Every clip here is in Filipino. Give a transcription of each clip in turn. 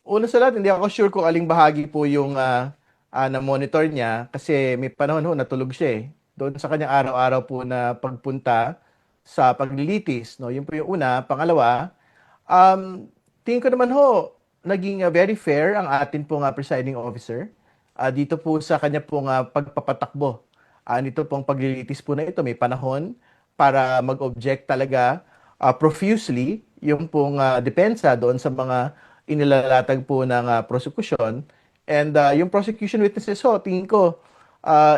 Una sa lahat, hindi ako sure kung aling bahagi po yung na-monitor niya kasi may panahon ho natulog siya eh. Doon sa kanyang araw-araw po na pagpunta sa paglilitis, no? Yun po yung una. Pangalawa, tingin ko naman ho, naging very fair ang atin pong presiding officer. Dito po sa kanya pong pagpapatakbo. Nito pong paglilitis po na ito, may panahon para mag-object talaga profusely yung pong depensa doon sa mga inilalatag po ng prosecution. And yung prosecution witnesses ho, tingin ko,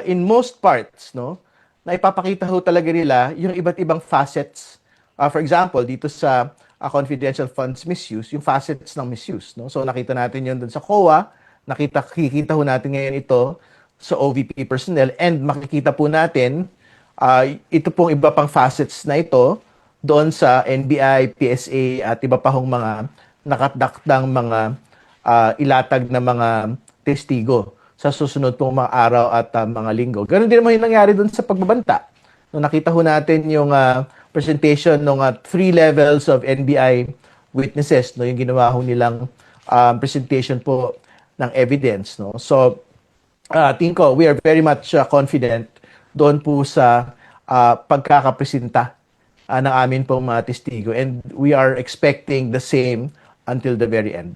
in most parts, no, na ipapakita ho talaga nila yung iba't ibang facets. For example, dito sa confidential funds misuse, yung facets ng misuse. No? So nakita natin yun dun sa COA, kikita ho natin ngayon ito sa OVP personnel, and makikita po natin ito pong iba pang facets na ito doon sa NBI, PSA at iba pa hong mga nakatdakdang mga ilatag na mga testigo sa susunod pong mga araw at mga linggo. Ganon din naman yung nangyari doon sa pagbabanta. Nung nakita ho natin yung presentation ng 3 levels of NBI witnesses, no, yung ginawa ho nilang presentation po ng evidence. No? So, tingin ko, we are very much confident doon po sa pagkakapresenta ng amin pong mga testigo. And we are expecting the same until the very end.